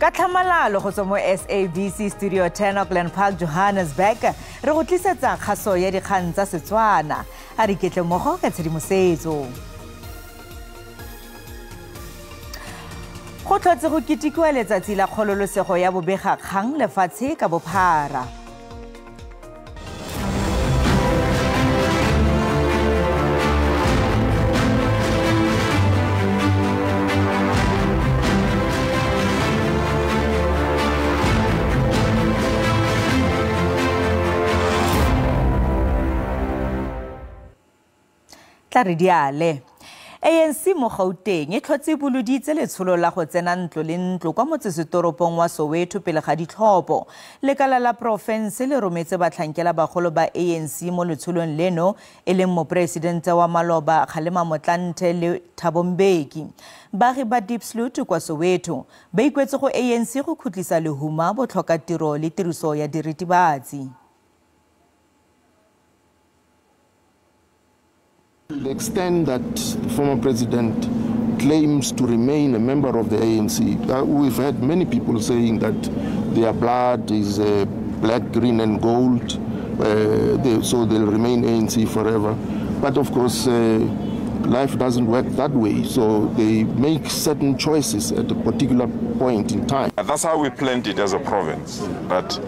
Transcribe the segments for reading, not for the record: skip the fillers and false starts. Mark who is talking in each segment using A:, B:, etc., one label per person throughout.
A: Katlamalalo go tswa mo SABC Studio 10 Auckland Park, Johannesburg. Re go tlisetsa kgaso ya dikgang tsa Setswana. A re ketle mmogo ka tshedimosetso. Go tlhotse go ketekiwa letsatsi la kgololosego ya bobegakgang lefatshe ka bophara. Tlaridiale ANC mo Gauteng e tlhotse boloditse letsholo la go tsena ntlo le ntlo kwa motsesetoropong wa Soweto pele ga ditlhopho. Lekala la profense le rometse batlhankela bagolo ba ANC mo letsholong leno e leng moporesidente wa Maloba Kgalema Motlanthe le Thabo Mbeki. Baagi ba Diepsloot kwa Soweto ba ikwetse go ANC go khutlisa lehuma botlhoka tiro le tiriso ya diritibatsi.
B: The extent that the former president claims to remain a member of the ANC, we've had many people saying that their blood is black, green and gold, so they'll remain ANC forever. But of course, life doesn't work that way, so they make certain choices at a particular point in time.
C: That's how we planned it as a province, that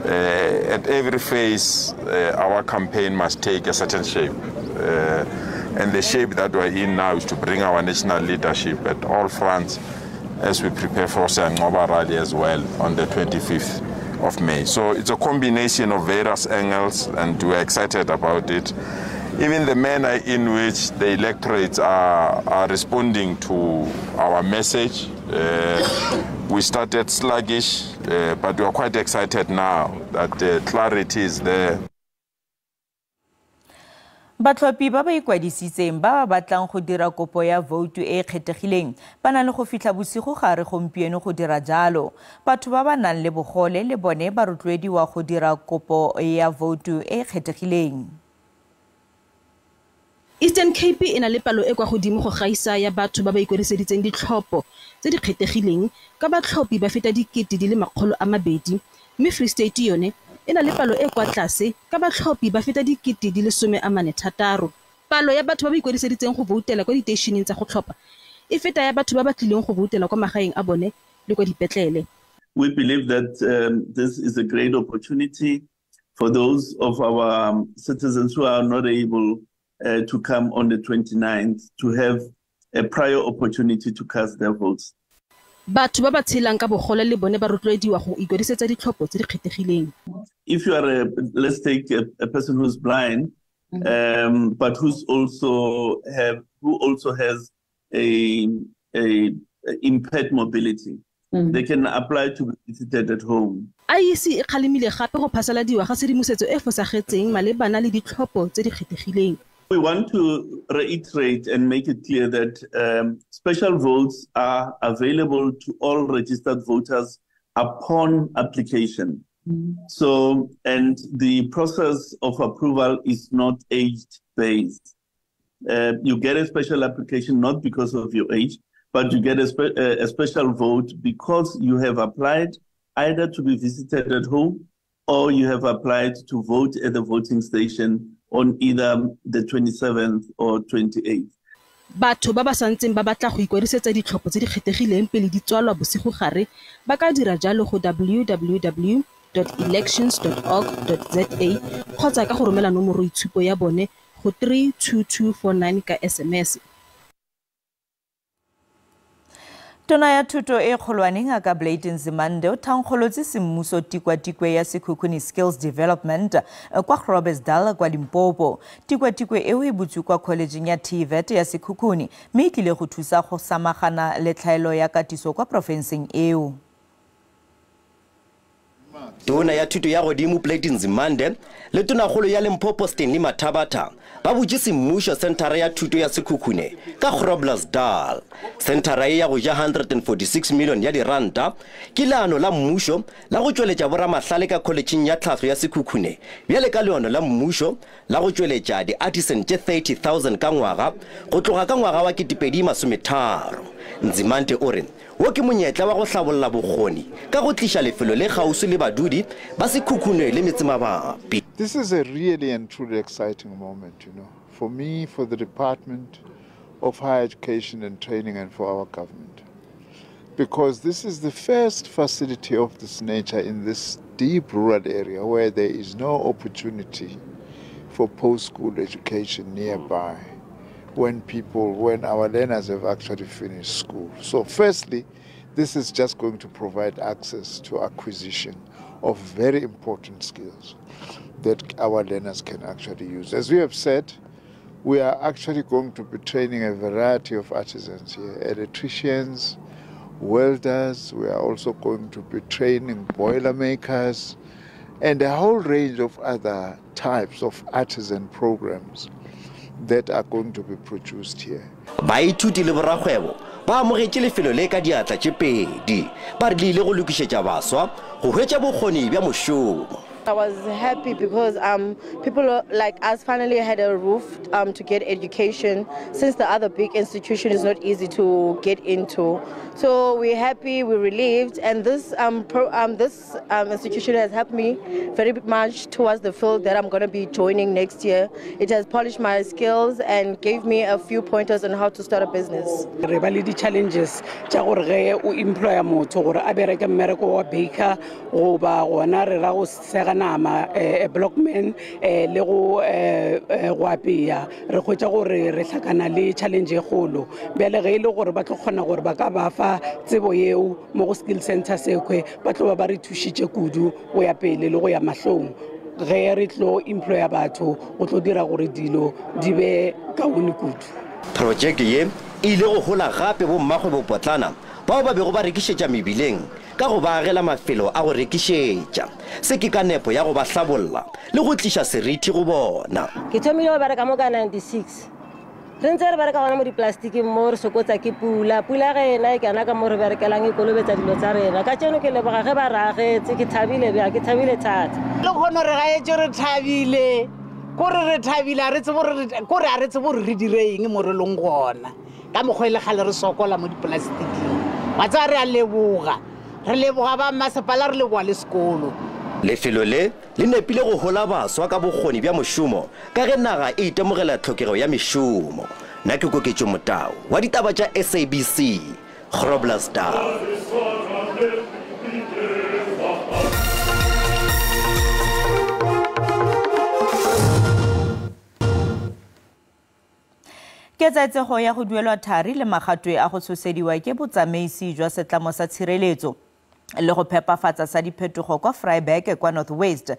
C: at every phase our campaign must take a certain shape. And the shape that we're in now is to bring our national leadership at all fronts as we prepare for Sangqoba rally as well on the 25th of May. So it's a combination of various angles and we're excited about it. Even the manner in which the electorates are responding to our message. We started sluggish, but we are quite excited now that the clarity is there.
A: Batlhophi ba ba ikwadisitseng ba ba batlang go dira kopo ya voutu e kgethegileng ba na le go fitlha bosigo gare gompieno go dira jalo. Batho ba ba nang le bogole le bone ba rotloediwa go dira kopo ya voutu e kgethegileng.
D: Eastern Cape e na le palo e kwa godimo go gaisa ya batho ba ba ikwadiseditseng ditlhopho tse di kgethegileng ka batlhophi ba feta 200,000 mme Free State yone e na le palo e kwa tlase ka batlhophi ba feta 46,000. Palo ya batho ba ba ikwadiseditseng go voutela kwa diteišeneng tsa go tlhopha e feta ya batho ba ba tlileng go voutela kwa magaeng a bone le kwa dipetlele.
E: We believe that this is a great opportunity for those of our citizens who are not able to come on the 29th to have a prior opportunity to cast their votes.
D: Batho ba ba tshelang ka bogole le bone ba rotloediwa go ikwadisetsa ditlhopho tse di kgethegileng.
E: If you are let's take a person who's blind, but who also has a impaired mobility, they can apply to be visited at home.
D: IEC e kgalemile gape go phasaladiwa ga sedimosetso e fosagetseng malebana le ditlhopho tse di kgethegileng.
E: We want to reiterate and make it clear that special votes are available to all registered voters upon application. So, and the process of approval is not age-based. You get a special application not because of your age, but you get a special vote because you have applied either to be visited at home or you have applied to vote at the voting station on either the 27th or 28th.
D: Batho ba ba santseng ba batla go ikwadisetsa ditlhopho tse di kgethegileng pele di tswalwa bosigo gare ba ka dira jalo go www.elections.org.za kgotsa ka go romela nomoro itshupo ya bone go 32249 ka SMS.
A: Tona ya thuto e kgolwane Ngaka Blade Nzimande o thankgolotse semmuso tikwatikwe ya Sekhukhune Skills Development kwa Groblersdal kwa Limpopo. Tikwatikwe eo e butswe kwa College ya TVET ya Sekhukhune mme e tlile go thusa go samagana le tlhaelo ya katiso kwa profenseng eo.
F: Tona ya thuto ya godimo Blade Nzimande le tonakgolo ya Limpopo Stanley Mathabata ba botse mmusho sentara ya thuto ya Sekhukhune ka Groblersdal. Sentara ya go ja 146 million ya diranta ke leano la mmusho la go tsweletša boramahlale ka college ya tlhahlo ya Sekhukhune bjale ka leano la mmusho la go tsweletša di-artisan tše 30,000 ka ngwaga go tloga ka ngwaga wa 2030. Nzimande o re wo ke monyetla wa go hlabolla bokgoni ka go tlisha lefelo le gausu le badudi ba Sekhukhune le metse mabapi.
G: This is a really and truly exciting moment, for me, for the Department of Higher Education and Training, and for our government. Because this is the first facility of this nature in this deep rural area where there is no opportunity for post-school education nearby when our learners have actually finished school. So firstly, this is just going to provide access to acquisition of very important skills that our learners can actually use. As we have said, we are actually going to be training a variety of artisans here, electricians, welders. We are also going to be training boiler makers and a whole range of other types of artisan programs that are going to be produced here.
F: Baithuti le boragwebo ba amogetse lefelo le ka diatla tse pedi ba re ile go lokisetsa baswa go hwetša bokgoni bja moshomo.
H: I was happy because people like us finally had a roof to get education, since the other big institution is not easy to get into. So we're happy, we're relieved, and this institution has helped me very much towards the field that I'm going to be joining next year. It has polished my skills and gave me a few pointers on how to start a business.
I: Rivality challenges tša gore ge o employer motho gore a bereke mmereko wa baker goba gona re ra go sega nama blockman le go apea re khwetša gore re hlakana le challenge e kgolo bjale ge ile gore ba tlo kgona gore ba ka ba fa tsebo yeo mo go skill center sekwe ba tlo ba re thušitše kudu go ya pele le go ya mahlong ge re tlo employer batho go tlo dira gore dilo di be kaone kudu.
F: Project ye ile go hola gape bo mmagwebo potlana bao ba bego ba rekišetša mebileng ka go ba agela mafelo a go rekišetša se ke ka nepo ya go ba hlabolla le go tliša seriti go bona.
J: Ke thomile go bereka mo ka 96 re ntse re bereka gona mo diplastiki mo re sokotsa ke pula ge ena e kana ka mo re berekelang e kolobetsa dilo tsa rena ka tseno ke leboga ge ba ragetse ke thabile thata
I: le gona re gaetse re thabile gore re thabile a re tsebo gore re direng mo re leng gona ka mokgwele gale re sokola mo diplastiking wa tsa re a leboga ba masepala re leboga le sekolo.
F: Lefelo le nepile go hola baswa ka bokgoni bja mošomo ka ge naga e itemogela tlhokego ya mešomo. Nna ke Koketšo Motau wa ditaba tša SABC Groblersdal.
A: Ke tsaetsego ya go duelwa thari le magatwe a go tshosediwa ke botsamaisi jwa setlamo sa tshireletso le go phepafatsa sa diphetogo kwa Vryburg kwa North West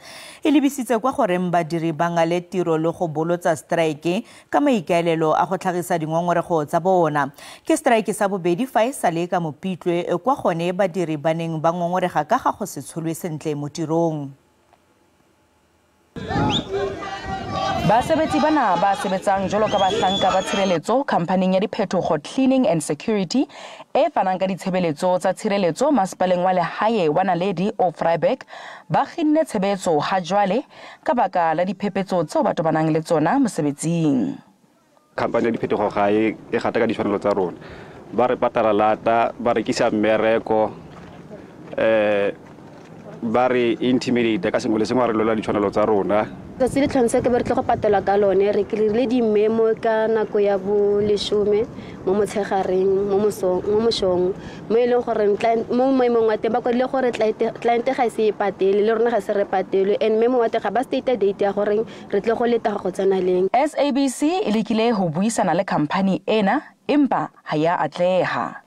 A: e lebisitse kwa goreng badiri ba ngale tiro le go bolotsa strike ka maikaelelo a go tlhagisa dingongorego tsa bona. Ke strike sa bobedi fa e sale ka Mopitlwe kwa gone badiri ba neng ba ngongorega ka ga go se tsholwe sentle mo tirong.
K: Basebetsi bana ba sebetsang jolo ka bahlanka ba tshireletso khampaning ya diphetogo Cleaning and Security e fanang ka ditshebeletso tsa tshireletso masepaleng wa lehae wa Naledi o Vryburg ba kginne tshebetso ha jwale ka baka la diphephetso tseo batho ba nang le tsona mosebetsing.
L: Khampani ya diphetogo ga e gata ka ditshwanelo tsa rona ba re patala lata ba rekisa mmereko ba re intimidate ka sengwe le sengwe re lola ditshwanelo tsa rona.
M: Se le tlhonse ke ba re tle go patela ka lone re le di memo ka nako ya bo 10 mo motshegareng mo mosong mo e leng gore mo maemong wa teng ba kwa le gore client ga se e patele le rona ga se re patele and memo wa teng ga ba state date ya gore re tle go leta go tsena leng.
K: SABC e lekile ho buisana le company ena empa ha ya atleha.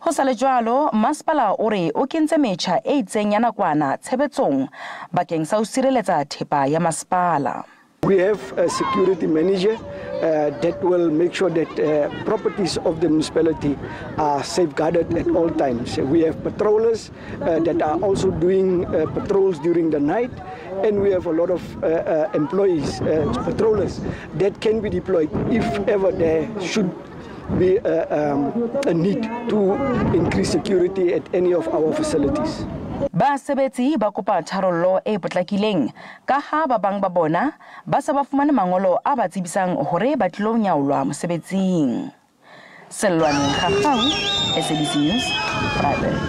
K: Ho sale jwalo masepala o re o kentse metjha e itseng ya nakwana tshebetsong bakeng sa ho sireletsa thepa ya masepala.
N: We have a security manager that will make sure that properties of the municipality are safeguarded at all times. We have patrollers that are also doing patrols during the night, and we have a lot of employees, patrollers that can be deployed if ever there should be a need to increase security at any of our facilities.
K: Basebetsi ba kopa tharollo e potlakileng ka ha ba bang ba bona ba sa ba fumana mangolo a ba tsebisang hore ba tlo nyaulwa mosebetsing. Selwaneng Dikgang, SABC News, Vryburg.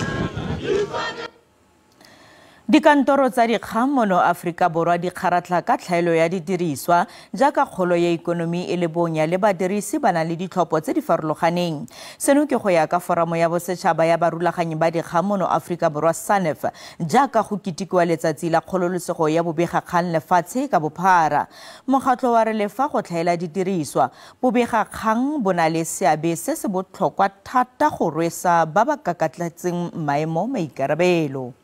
A: Dikantoro tsa dikgang mono Afrika Borwa di kgaratla ka tlhaelo ya didiriswa jaaka kgolo ya ikonomi e le bonya le badirisi ba na le ditlhopho tse di farologaneng. Seno ke go ya ka foramo ya bosetšhaba ya barulaganyi ba dikgang mono Afrika Borwa SANEF jaaka go ketikiwa letsatsi la kgololosego ya bobegakgang lefatshe ka bophara. Mokgatlho wa re le fa go tlhaela didiriswa, bobegakgang bo na le seabe se se botlhokwa thata go rwesa ba ba kakatletseng maemo maikarabelo.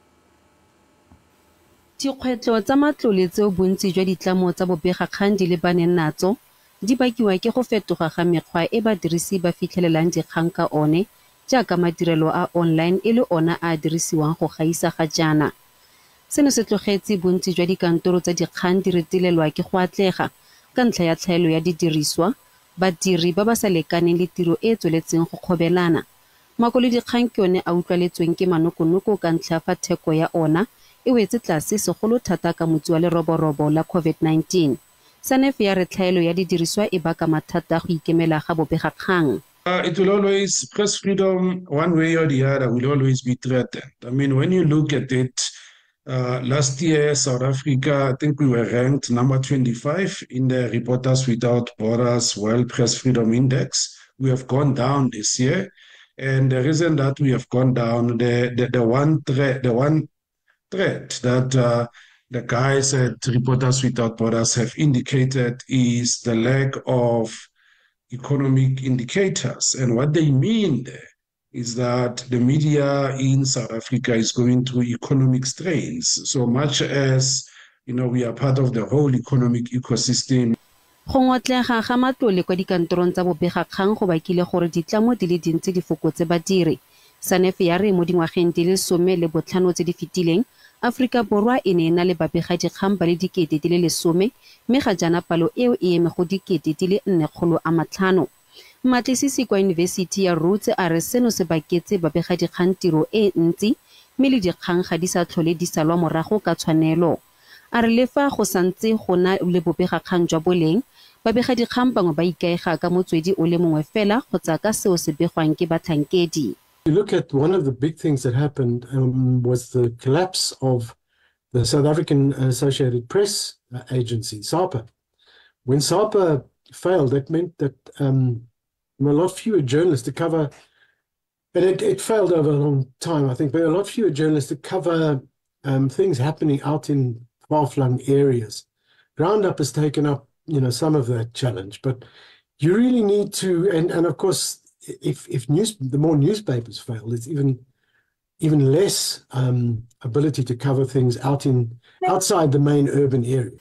D: Dikgwetlho tsa matlole tseo bontsi jwa ditlamo tsa bobegakgang di lebaneng natso di bakiwa ke go fetoga ga mekgwa e badirisi ba fitlhelelang dikgang ka one jaaka madirelo a online e le ona a dirisiwang go gaisa ga jaana. Seno se tlogetse bontsi jwa dikantoro tsa dikgang di retelelwa ke go atlega ka ntlha ya tlhaelo ya didiriswa, badiri ba ba sa lekaneng le tiro e tsweletseng go kgobelana. Makwalodikgang ke one a utlwaletsweng ke manokonoko ka ntlha fa theko ya ona e wetse tlase segolo thata ka motsi wa leroborobo la COVID-19. SANEF ya re tlhaelo ya didiriswa e baka mathata go ikemela ga bobegakgang.
O: It will always, press freedom, one way or the other, will always be threatened. I mean, when you look at it, last year, South Africa, I think we were ranked number 25 in the Reporters Without Borders World Press Freedom Index. We have gone down this year. And the reason that we have gone down, the one threat that the guys at Reporters Without Borders have indicated is the lack of economic indicators. And what they mean there is that the media in South Africa is going through economic strains. So much as, you know, we are part of the whole economic ecosystem.
D: Go ngotlega ga matlole kwa dikantorong tsa bobegakgang go bakile gore ditlamo di le dintsi di fokotse badiri. SANEF ya re mo dingwageng di le 15 tse di fetileng, Afrika Borwa e ne na le babegadikgang ba le 10,000 mme ga jaana palo eo e eme go 4,500. Mmatlisisi kwa University ya Rhodes a re seno se baketse babegadikgang tiro e ntsi mme le dikgang ga di sa tlhole di salwa morago ka tshwanelo. A re le fa go santse go na le bobegakgang jwa boleng, babegadikgang bangwe ba ikaega ka motswedi o le mongwe fela kgotsa ka seo se begwang ke batlhankedi.
P: You look at one of the big things that happened was the collapse of the South African Associated Press Agency, SAPA. When SAPA failed, that meant that a lot fewer journalists to cover, and it failed over a long time, I think, but a lot fewer journalists to cover things happening out in far-flung areas. Roundup has taken up, you know, some of that challenge, but you really need to, and of course, if the more newspapers fail, it's even less ability to cover things outside the main urban area.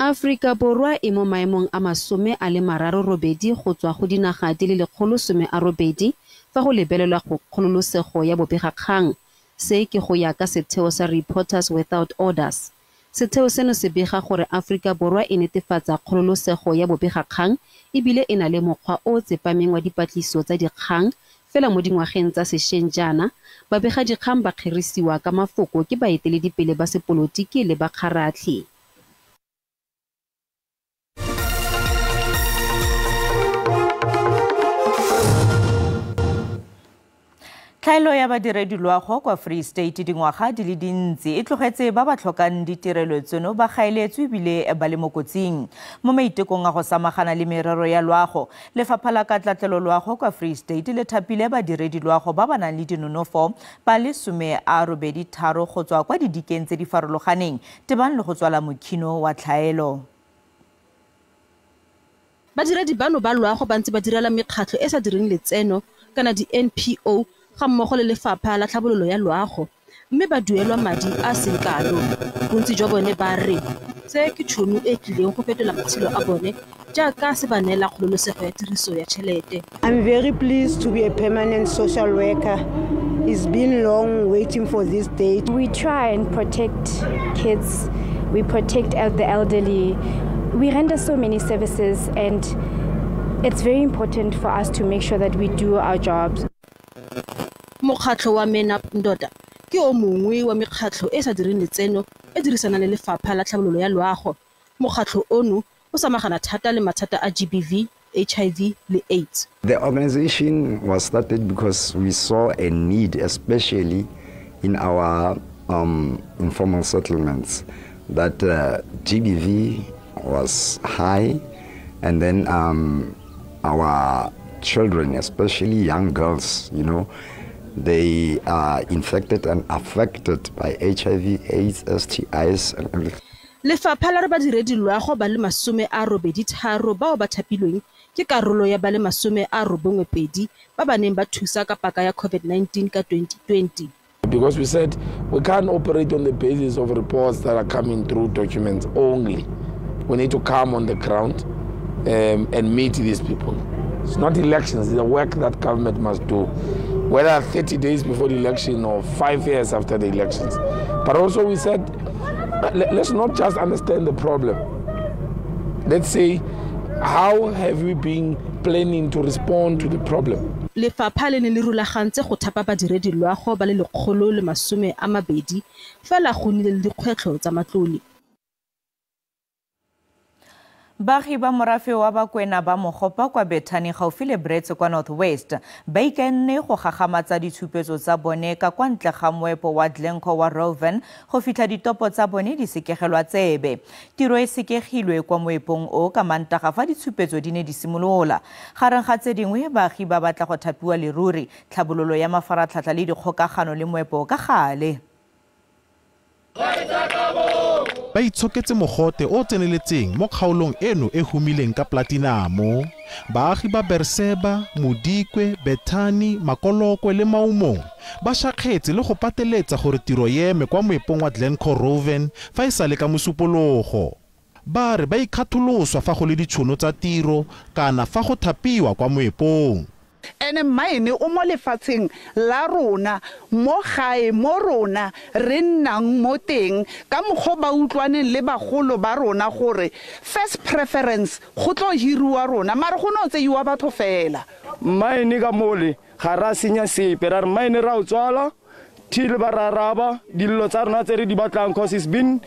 D: Afrika Borwa e mo maemong a 38 go tswa go dinaga di le 180 fa go lebelelwa go kgololosego ya bobegakgang. Se ke go ya ka setheo sa Reporters Without Orders. Setheo seno se bega gore Afrika Borwa e netefatsa kgololosego ya bobegakgang ebile e na le mokgwa o tsepameng wa dipatlisiso tsa dikgang fela mo dingwageng tsa sešweng jaana babegadikgang ba kgerisiwa ka mafoko ke baeteledipele ba sepolotiki le bakgaratlhi.
A: Tlhaelo ya badiredi loago kwa Free State dingwaga di le dintsi e tlogetse ba ba tlhokang ditirelo tseno ba gaeletswe ebile ba le mo kotsing. Mo maitekong a go samagana le merero ya loago, Lefapha la Katlatlelo loago kwa Free State le thapile badiredi loago ba ba nang le dinonofo ba le 83 go tswa kwa didikeng tse di farologaneng tebang le go tswala mokhino wa tlhaelo.
D: Badiredi bano ba loago ba ntse ba direla mekgatlho e sa direng letseno kana di-NPO ga mmogo le Lefapha la Tlhabololo ya Loago mme ba duelwa madi a seng kalo. Bontsi jwa bone ba re tse ke tšhono e tlileng go fetola matshelo a bone jaaka se ba neela kgololosego ya tiriso ya tšhelete.
Q: I'm very pleased to be a permanent social worker. It's been long waiting for this day.
R: We try and protect kids. We protect the elderly. We render so many services and it's very important for us to make sure that we do our jobs.
D: Mokgatlho wa Mena Ndoda ke o mongwe wa mekgatlho e sa direng letseno e dirisana le Lefapha la Tlhabololo ya Loago. Mokgatlho ono o samagana thata le mathata a GBV, HIV le AIDS.
S: The organization was started because we saw a need, especially in our informal settlements, that GBV was high, and then our children, especially young girls, they are infected and affected by HIV, AIDS, STIs, and everything.
D: Lefapha la re badiredi loago ba le 83 bao ba thapilweng ke karolo ya ba le 92 ba ba neng ba thusa ka paka ya COVID-19 ka 2020.
T: Because we said we can't operate on the basis of reports that are coming through documents only. We need to come on the ground and meet these people. It's not elections, it's the work that government must do, whether 30 days before the election or 5 years after the elections. But also we said, let's not just understand the problem. Let's say, how have we been planning to respond to the problem?
D: Lefapha le ne le rulagantse go thapa badiredi loago ba le 120 fela go nnile le dikgwetlho tsa matlole.
A: Baagi ba morafe wa Bakwena ba Mogopa kwa Bethani gaufi le Brits kwa Northwest ba ikenne go gagamatsa ditshupetso tsa bone ka kwa ntle ga moepo wa Dikgang wa Roven go fitlha ditopo tsa bone di sekegelwa tsebe. Tiro e sekegilwe kwa moepong o ka Mantaga fa ditshupetso di ne di simolola. Gareng ga tse dingwe baagi ba batla go thapiwa leruri tlhabololo ya mafaratlhatlha le dikgokagano le moepo ka gale.
U: Ba itshoketse mogote o tseneletseng mo kgaolong eno e humileng ka platinamo. Baagi ba Berseba, Modikwe, Bethani, Makolokwe le Maumong ba shakgetse le go pateletsa gore tiro yeme kwa moepong wa Dikgang Roven fa e sale ka mosupologo. Ba re ba ikgatholoswa fa go le ditšhono tsa tiro kana fa go thapiwa kwa moepong.
V: Ene maine o mo lefatsheng la rona mo gae mo rona re nnang mo teng ka mogo ba utlwaneng le bagolo ba rona gore first preference go tlo hiriwa rona mara go no tseiwa batho fela.
W: Maine ka mole ga ra senya sepe ra re maine ra o tswala thile ba raraba dillo tsa rona tse re di batlang cause it's been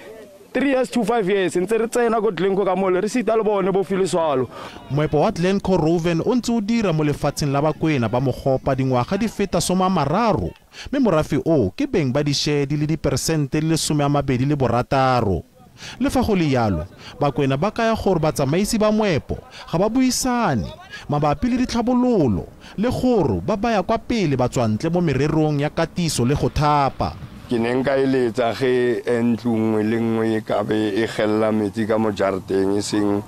W: 3 years to 5 years ntse re tsena go Dikgang ka mole re sita le bone bo filiswalo.
U: Moepo wa Dikgang Roven o ntse o dira mo lefatsheng la Bakwena ba Mogopa dingwaga di feta 30 mme morafe o ke beng ba dishedi le diperesente le 26. Le fa go le yalo Bakwena ba kaya gore batsamaisi ba moepo ga ba buisane mabapi le ditlhabololo le gore ba baya kwa pele batswantle mo mererong ya katiso le go thapa.
W: Ke neng ka eletsa ge entlungwe le nngwe ka be e gella metsi ka mo jarateng e seng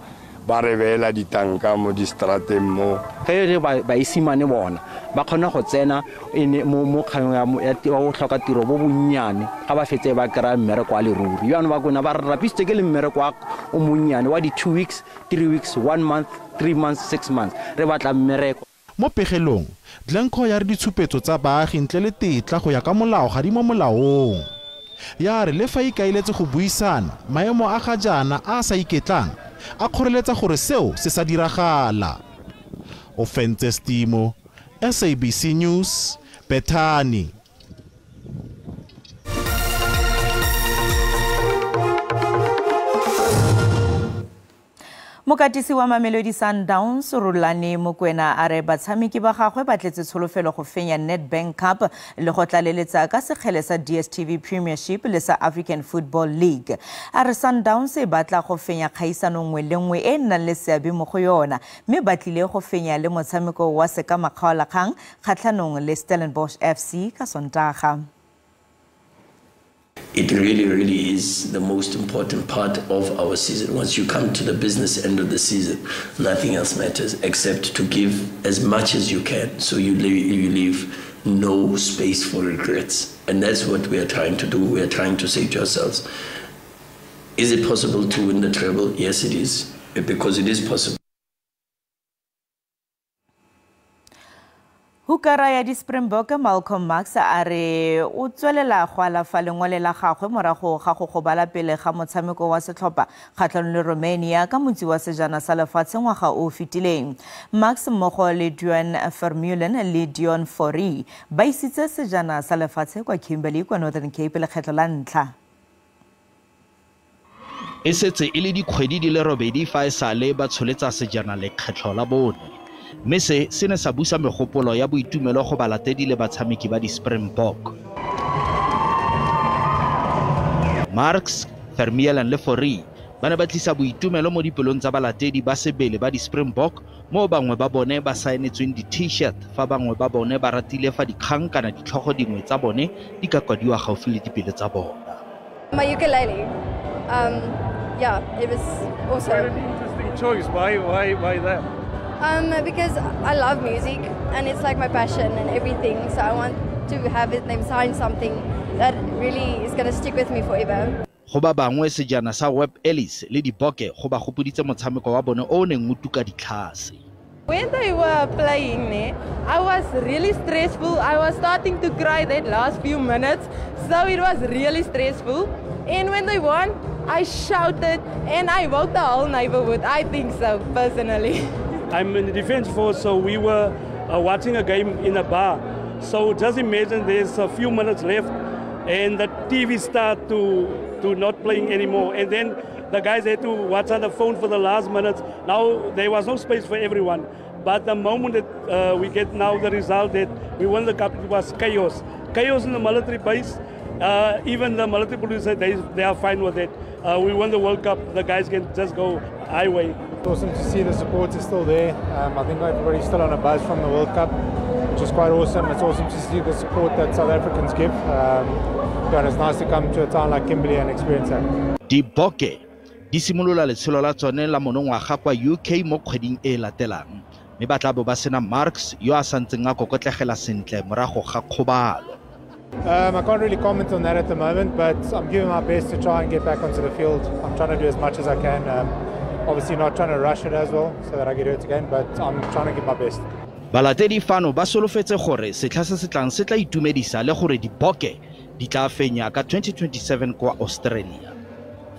W: ba re beela ditanka mo distrateng mo.
X: Ge re ba isimane bona ba kgona go tsena mo kganyong ya go tlhoka tiro bo bonnyane ga ba fetse ba kry-a mmereko wa leruri. Jaanong Bakwena ba re rapisitse ke le mmereko o monnyane wa di 2 weeks, 3 weeks, 1 month, 3 months, 6 months re batla mmereko.
U: Mo pegelong Dikgang ya re ditshupetso tsa baagi ntle le tetla go ya ka molao ga di mo molaong. Ya re le fa ikaeletse go buisana maemo a ga jana a sa iketlang a kgoreletsa gore seo se sa diragala. Ofentse Stimo, SABC News, Bethani.
A: Mokatisi wa Mamelodi Sundowns Rulani Mokwena a re batshameki ba gagwe ba tletse tsholofelo go fenya Nedbank Cup le go tlaleletsa ka sekgele sa DStv Premiership le sa African Football League. A re Sundowns e batla go fenya kgaisano nngwe le nngwe e nnang le seabe mo go yona mme ba tlile go fenya le motshameko wa Sekamakgaolakgang kgatlhanong le Stellenbosch FC ka Sontaga.
Y: It really is the most important part of our season. Once you come to the business end of the season, nothing else matters except to give as much as you can so you leave no space for regrets. And that's what we are trying to do. We are trying to say to ourselves, is it possible to win the treble? Yes, it is, because it is possible.
A: Hukara ya di Springbok Malcolm Max a re o tswelela go alafa lengwele la gagwe morago ga go gobala pele ga motshameko wa setlhopha kgatlhanong le Romania ka motsi wa sejana sa lefatshe ngwaga o fetileng. Max mmogo le Duane Vermeulen le Dion Fourie ba isitse sejana sa lefatshe kwa Kimberley kwa Northern Cape lekgetlo la ntlha.
B: e setse e le dikgwedi di le robedi fa e sale ba tsholetsa sejana lekgetlho la bone mme se ne sa busa megopolo ya boitumelo go balatedi le batshameki ba di-Springbok. Marks, Vermeulen le Fourie ba ne ba tlisa boitumelo mo dipelong tsa balatedi ba sebele ba di-Springbok mo bangwe ba bone ba saenetsweng di-t-shirt fa bangwe ba bone ba ratile fa dikgang kana ditlhogo dingwe tsa bone di ka kwadiwa gaufi le dipele tsa bona.
C: My ukulele. Yeah, it was awesome.
E: Quite an interesting choice. Why that?
C: Because I love music and it's like my passion and everything. So I want to have them sign something that really is going to stick with me forever.
B: Go ba bangwe sejana sa Web Ellis le Diboke go ba gopoditse motshameko wa bone o neng mo tuka ditlhase.
G: When they were playing, I was really stressful. I was starting to cry that last few minutes. So it was really stressful. And when they won, I shouted and I woke the whole neighborhood. I think so, personally.
E: I'm in the defense force, so we were watching a game in a bar. So just imagine there's a few minutes left and the TV start to not playing anymore. And then the guys had to watch on the phone for the last minutes. Now there was no space for everyone. But the moment that we get now the result that we won the cup, it was chaos. Chaos in the military base. Even the military police said they are fine with it. We won the World Cup. The guys can just go highway.
H: It's awesome to see the support is still there. I think everybody's still on a buzz from the World Cup, which is quite awesome. It's awesome to see the support that South Africans give. And it's nice to come to a town like Kimberley and experience that.
B: Diboke di simolola letsholo la tsone la monongwaga kwa UK mo kgweding e latelang mme ba tla bo ba sena Marks yo a santseng a kokotlegela sentle morago ga kgobalo.
H: I can't really comment on that at the moment, but I'm giving my best to try and get back onto the field. I'm trying to do as much as I can. Obviously not trying to rush it as well so that I get hurt again, but I'm trying to give my best.
B: Balatedi fano ba solofetse gore setlha se se tlang se tla itumedisa le gore Diboke di tla fenya ka 2027 kwa Australia.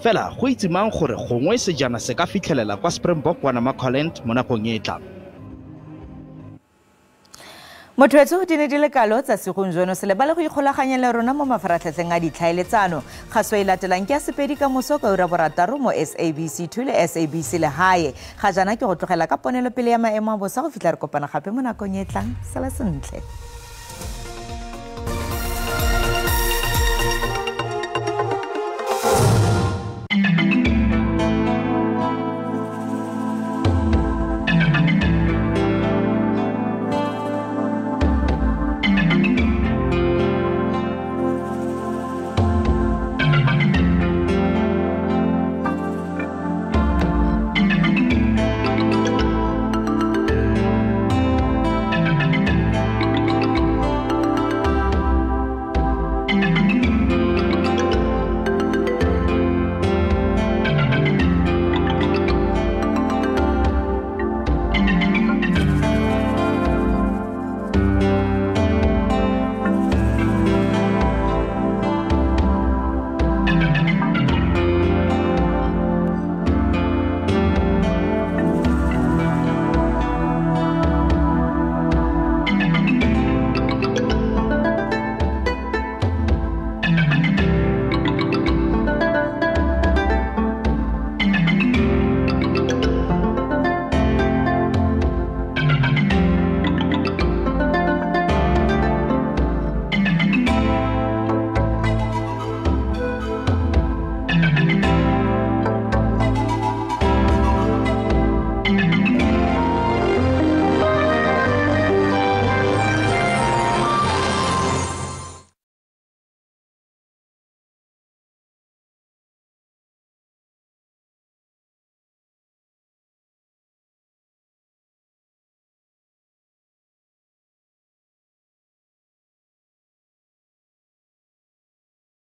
B: Fela go itse mang gore gongwe sejana se ka fitlhelela kwa Springbok wa Namaqualand mo nakong e tlang.
A: Motho di ne di le kalo tsa segonjono se lebale go ikgolaganya le rona mo mafaratlhatlheng a ditlhaeletsano kgaso e latelang ke a sepedi ka moso ka ura borataro mo SABC 2 le SABC le hae ga jana ke go tlogela ka ponelo pele ya maemo a bosa go fitlha re kopana gape mo nakong e tlang sala sentle.